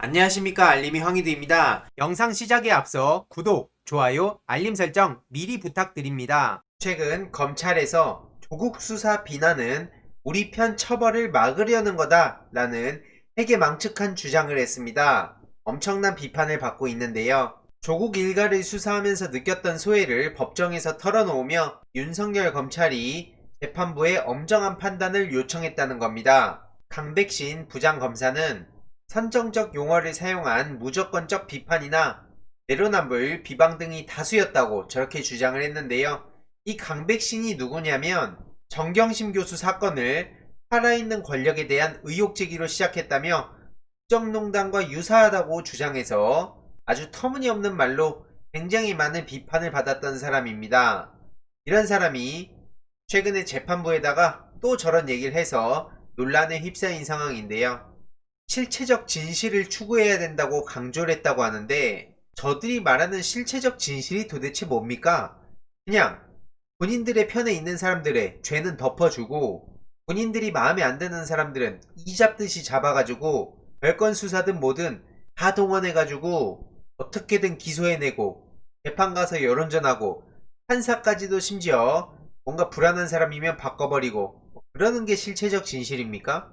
안녕하십니까, 알림이 황희두입니다. 영상 시작에 앞서 구독, 좋아요, 알림 설정 미리 부탁드립니다. 최근 검찰에서 조국 수사 비난은 우리 편 처벌을 막으려는 거다 라는 해괴망측한 주장을 했습니다. 엄청난 비판을 받고 있는데요. 조국 일가를 수사하면서 느꼈던 소외를 법정에서 털어놓으며 윤석열 검찰이 재판부에 엄정한 판단을 요청했다는 겁니다. 강백신 부장검사는 선정적 용어를 사용한 무조건적 비판이나 내로남불, 비방 등이 다수였다고 저렇게 주장을 했는데요. 이 강백신이 누구냐면 정경심 교수 사건을 살아있는 권력에 대한 의혹 제기로 시작했다며 국정농단과 유사하다고 주장해서 아주 터무니없는 말로 굉장히 많은 비판을 받았던 사람입니다. 이런 사람이 최근에 재판부에다가 또 저런 얘기를 해서 논란에 휩싸인 상황인데요. 실체적 진실을 추구해야 된다고 강조를 했다고 하는데 저들이 말하는 실체적 진실이 도대체 뭡니까? 그냥 본인들의 편에 있는 사람들의 죄는 덮어주고 본인들이 마음에 안 드는 사람들은 이 잡듯이 잡아가지고 별건 수사든 뭐든 다 동원해가지고 어떻게든 기소해내고 재판 가서 여론전하고 판사까지도 심지어 뭔가 불안한 사람이면 바꿔버리고 그러는 게 실체적 진실입니까?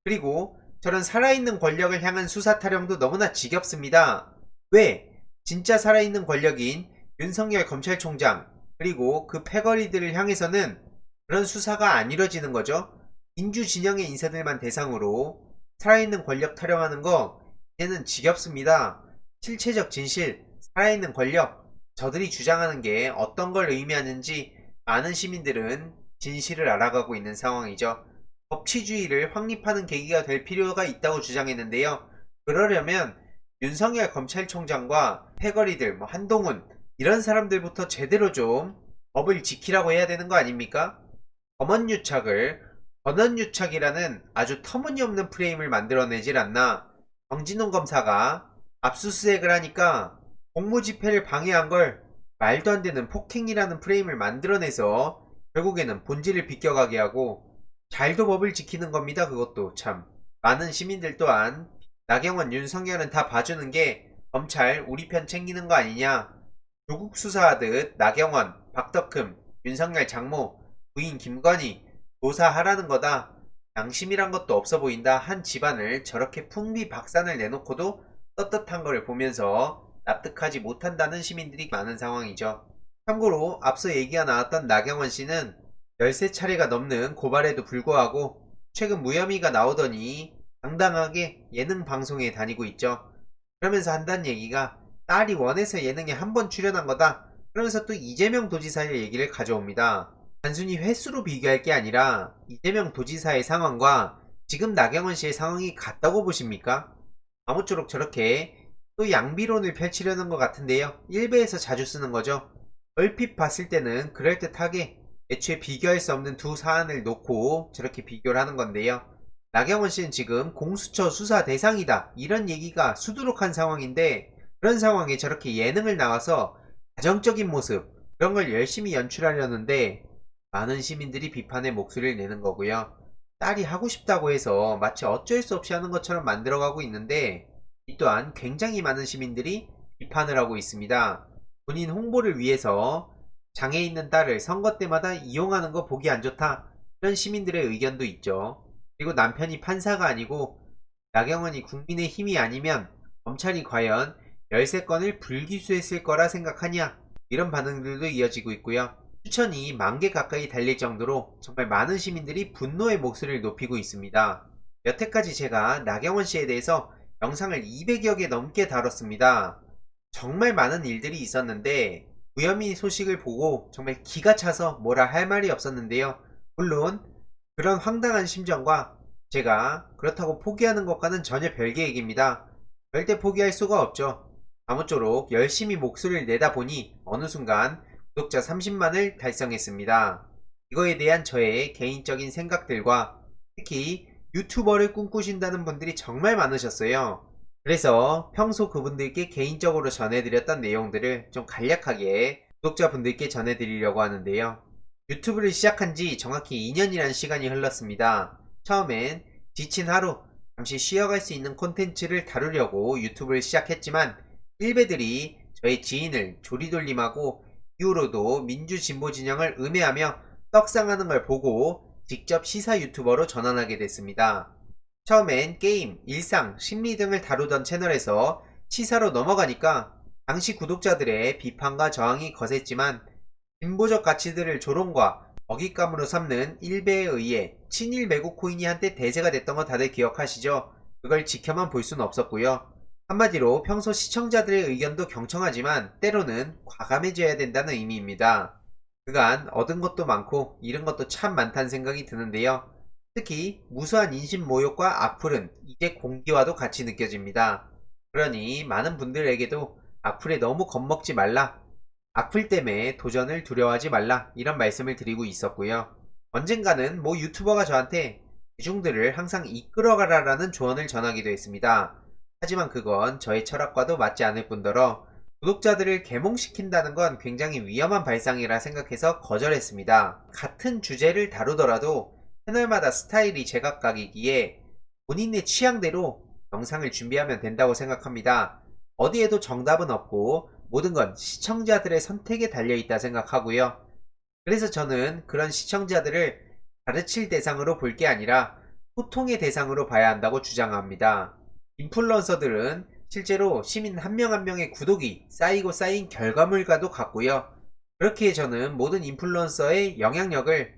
그리고 저런 살아있는 권력을 향한 수사 타령도 너무나 지겹습니다. 왜? 진짜 살아있는 권력인 윤석열 검찰총장 그리고 그 패거리들을 향해서는 그런 수사가 안 이뤄지는 거죠. 민주진영의 인사들만 대상으로 살아있는 권력 타령하는 거 이제는 지겹습니다. 실체적 진실, 살아있는 권력, 저들이 주장하는 게 어떤 걸 의미하는지 많은 시민들은 진실을 알아가고 있는 상황이죠. 법치주의를 확립하는 계기가 될 필요가 있다고 주장했는데요. 그러려면 윤석열 검찰총장과 패거리들, 한동훈 이런 사람들부터 제대로 좀 법을 지키라고 해야 되는 거 아닙니까? 검언유착을 권언유착이라는 아주 터무니없는 프레임을 만들어내질 않나. 정진웅 검사가 압수수색을 하니까 공무집행을 방해한 걸 말도 안 되는 폭행이라는 프레임을 만들어내서 결국에는 본질을 비껴가게 하고 잘도 법을 지키는 겁니다. 그것도 참. 많은 시민들 또한 나경원, 윤석열은 다 봐주는 게 검찰 우리 편 챙기는 거 아니냐. 조국 수사하듯 나경원, 박덕흠, 윤석열 장모, 부인 김건희 조사하라는 거다. 양심이란 것도 없어 보인다. 한 집안을 저렇게 풍비박산을 내놓고도 떳떳한 거를 보면서 납득하지 못한다는 시민들이 많은 상황이죠. 참고로 앞서 얘기가 나왔던 나경원 씨는 13차례가 넘는 고발에도 불구하고 최근 무혐의가 나오더니 당당하게 예능 방송에 다니고 있죠. 그러면서 한다는 얘기가 딸이 원해서 예능에 한 번 출연한 거다. 그러면서 또 이재명 도지사의 얘기를 가져옵니다. 단순히 횟수로 비교할 게 아니라 이재명 도지사의 상황과 지금 나경원 씨의 상황이 같다고 보십니까? 아무쪼록 저렇게 또 양비론을 펼치려는 것 같은데요. 일베에서 자주 쓰는 거죠. 얼핏 봤을 때는 그럴듯하게 애초에 비교할 수 없는 두 사안을 놓고 저렇게 비교를 하는 건데요. 나경원 씨는 지금 공수처 수사 대상이다. 이런 얘기가 수두룩한 상황인데 그런 상황에 저렇게 예능을 나와서 가정적인 모습 그런 걸 열심히 연출하려는데 많은 시민들이 비판의 목소리를 내는 거고요. 딸이 하고 싶다고 해서 마치 어쩔 수 없이 하는 것처럼 만들어가고 있는데 이 또한 굉장히 많은 시민들이 비판을 하고 있습니다. 본인 홍보를 위해서 장애 있는 딸을 선거 때마다 이용하는 거 보기 안 좋다. 이런 시민들의 의견도 있죠. 그리고 남편이 판사가 아니고 나경원이 국민의 힘이 아니면 검찰이 과연 13건을 불기소했을 거라 생각하냐? 이런 반응들도 이어지고 있고요. 추천이 10,000개 가까이 달릴 정도로 정말 많은 시민들이 분노의 목소리를 높이고 있습니다. 여태까지 제가 나경원 씨에 대해서 영상을 200여 개 넘게 다뤘습니다. 정말 많은 일들이 있었는데 무혐의 소식을 보고 정말 기가 차서 뭐라 할 말이 없었는데요. 물론 그런 황당한 심정과 제가 그렇다고 포기하는 것과는 전혀 별개 얘기입니다. 절대 포기할 수가 없죠. 아무쪼록 열심히 목소리를 내다 보니 어느 순간 구독자 30만을 달성했습니다. 이거에 대한 저의 개인적인 생각들과 특히 유튜버를 꿈꾸신다는 분들이 정말 많으셨어요. 그래서 평소 그분들께 개인적으로 전해드렸던 내용들을 좀 간략하게 구독자분들께 전해드리려고 하는데요. 유튜브를 시작한 지 정확히 2년이라는 시간이 흘렀습니다. 처음엔 지친 하루, 잠시 쉬어갈 수 있는 콘텐츠를 다루려고 유튜브를 시작했지만 일베들이 저의 지인을 조리돌림하고 이후로도 민주진보 진영을 음해하며 떡상하는 걸 보고 직접 시사 유튜버로 전환하게 됐습니다. 처음엔 게임, 일상, 심리 등을 다루던 채널에서 시사로 넘어가니까 당시 구독자들의 비판과 저항이 거셌지만 진보적 가치들을 조롱과 먹잇감으로 삼는 일베에 의해 친일 매국 코인이 한때 대세가 됐던 거 다들 기억하시죠? 그걸 지켜만 볼 수는 없었고요. 한마디로 평소 시청자들의 의견도 경청하지만 때로는 과감해져야 된다는 의미입니다. 그간 얻은 것도 많고 잃은 것도 참 많다는 생각이 드는데요. 특히 무수한 인신 모욕과 악플은 이제 공기와도 같이 느껴집니다. 그러니 많은 분들에게도 악플에 너무 겁먹지 말라, 악플 때문에 도전을 두려워하지 말라 이런 말씀을 드리고 있었고요. 언젠가는 모 유튜버가 저한테 대중들을 항상 이끌어가라라는 조언을 전하기도 했습니다. 하지만 그건 저의 철학과도 맞지 않을 뿐더러 구독자들을 계몽시킨다는 건 굉장히 위험한 발상이라 생각해서 거절했습니다. 같은 주제를 다루더라도 채널마다 스타일이 제각각이기에 본인의 취향대로 영상을 준비하면 된다고 생각합니다. 어디에도 정답은 없고 모든 건 시청자들의 선택에 달려있다 생각하고요. 그래서 저는 그런 시청자들을 가르칠 대상으로 볼 게 아니라 소통의 대상으로 봐야 한다고 주장합니다. 인플루언서들은 실제로 시민 한 명 한 명의 구독이 쌓이고 쌓인 결과물과도 같고요. 그렇기에 저는 모든 인플루언서의 영향력을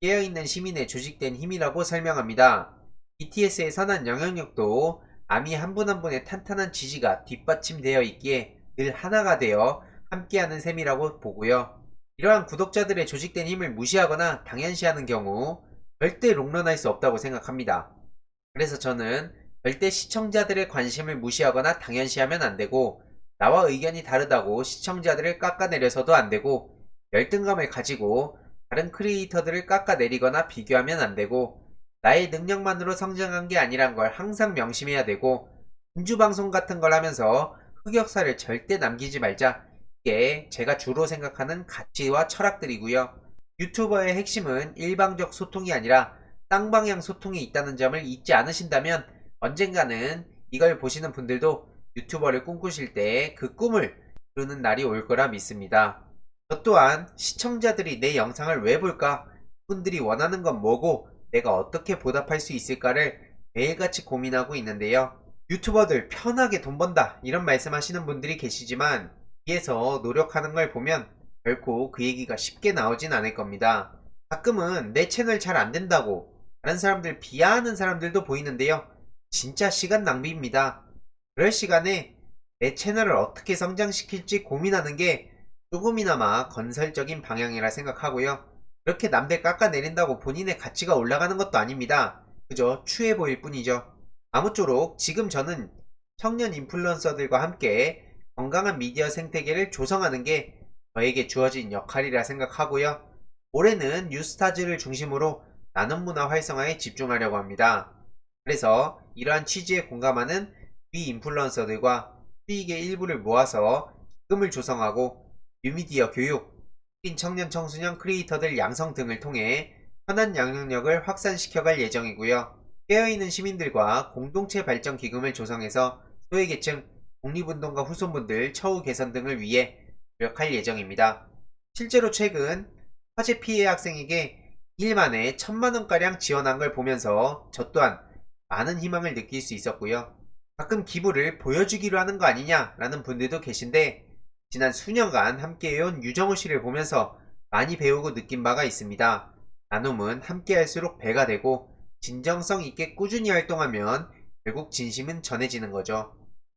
깨어있는 시민의 조직된 힘이라고 설명합니다. BTS의 선한 영향력도 아미 한 분 한 분의 탄탄한 지지가 뒷받침되어 있기에 늘 하나가 되어 함께하는 셈이라고 보고요. 이러한 구독자들의 조직된 힘을 무시하거나 당연시하는 경우 절대 롱런할 수 없다고 생각합니다. 그래서 저는 절대 시청자들의 관심을 무시하거나 당연시하면 안되고, 나와 의견이 다르다고 시청자들을 깎아내려서도 안되고, 열등감을 가지고 다른 크리에이터들을 깎아내리거나 비교하면 안되고, 나의 능력만으로 성장한 게 아니란 걸 항상 명심해야 되고, 민주방송 같은 걸 하면서 흑역사를 절대 남기지 말자. 이게 제가 주로 생각하는 가치와 철학들이고요. 유튜버의 핵심은 일방적 소통이 아니라 쌍방향 소통이 있다는 점을 잊지 않으신다면 언젠가는 이걸 보시는 분들도 유튜버를 꿈꾸실 때 그 꿈을 이루는 날이 올 거라 믿습니다. 저 또한 시청자들이 내 영상을 왜 볼까? 분들이 원하는 건 뭐고 내가 어떻게 보답할 수 있을까를 매일같이 고민하고 있는데요. 유튜버들 편하게 돈 번다 이런 말씀하시는 분들이 계시지만 위에서 노력하는 걸 보면 결코 그 얘기가 쉽게 나오진 않을 겁니다. 가끔은 내 채널 잘 안된다고 다른 사람들 비하하는 사람들도 보이는데요. 진짜 시간 낭비입니다. 그럴 시간에 내 채널을 어떻게 성장시킬지 고민하는 게 조금이나마 건설적인 방향이라 생각하고요. 그렇게 남들 깎아내린다고 본인의 가치가 올라가는 것도 아닙니다. 그저 추해 보일 뿐이죠. 아무쪼록 지금 저는 청년 인플루언서들과 함께 건강한 미디어 생태계를 조성하는 게 저에게 주어진 역할이라 생각하고요. 올해는 뉴스타즈를 중심으로 나눔 문화 활성화에 집중하려고 합니다. 그래서 이러한 취지에 공감하는 위 인플루언서들과 수익의 일부를 모아서 기금을 조성하고 뉴미디어 교육, 청년 청소년 크리에이터들 양성 등을 통해 현안 영향력을 확산시켜갈 예정이고요. 깨어있는 시민들과 공동체 발전 기금을 조성해서 소외계층, 독립운동가 후손분들 처우 개선 등을 위해 노력할 예정입니다. 실제로 최근 화재 피해 학생에게 2일 만에 1,000만원가량 지원한 걸 보면서 저 또한 많은 희망을 느낄 수 있었고요. 가끔 기부를 보여주기로 하는 거 아니냐라는 분들도 계신데 지난 수년간 함께해온 유정우 씨를 보면서 많이 배우고 느낀 바가 있습니다. 나눔은 함께할수록 배가 되고 진정성 있게 꾸준히 활동하면 결국 진심은 전해지는 거죠.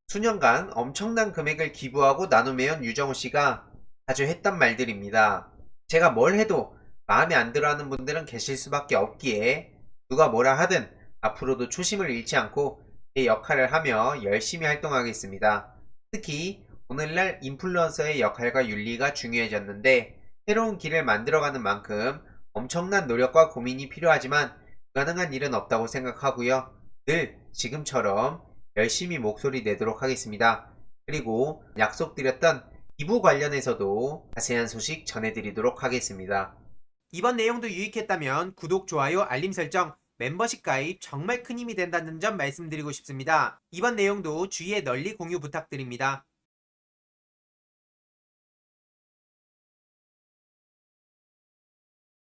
수년간 엄청난 금액을 기부하고 나눔해온 유정우 씨가 자주 했던 말들입니다. 제가 뭘 해도 마음에 안 들어하는 분들은 계실 수밖에 없기에 누가 뭐라 하든 앞으로도 초심을 잃지 않고 제 역할을 하며 열심히 활동하겠습니다. 특히 오늘날 인플루언서의 역할과 윤리가 중요해졌는데 새로운 길을 만들어가는 만큼 엄청난 노력과 고민이 필요하지만 불가능한 일은 없다고 생각하고요. 늘 지금처럼 열심히 목소리 내도록 하겠습니다. 그리고 약속드렸던 기부 관련해서도 자세한 소식 전해드리도록 하겠습니다. 이번 내용도 유익했다면 구독, 좋아요, 알림 설정 멤버십 가입 정말 큰 힘이 된다는 점 말씀드리고 싶습니다. 이번 내용도 주위에 널리 공유 부탁드립니다.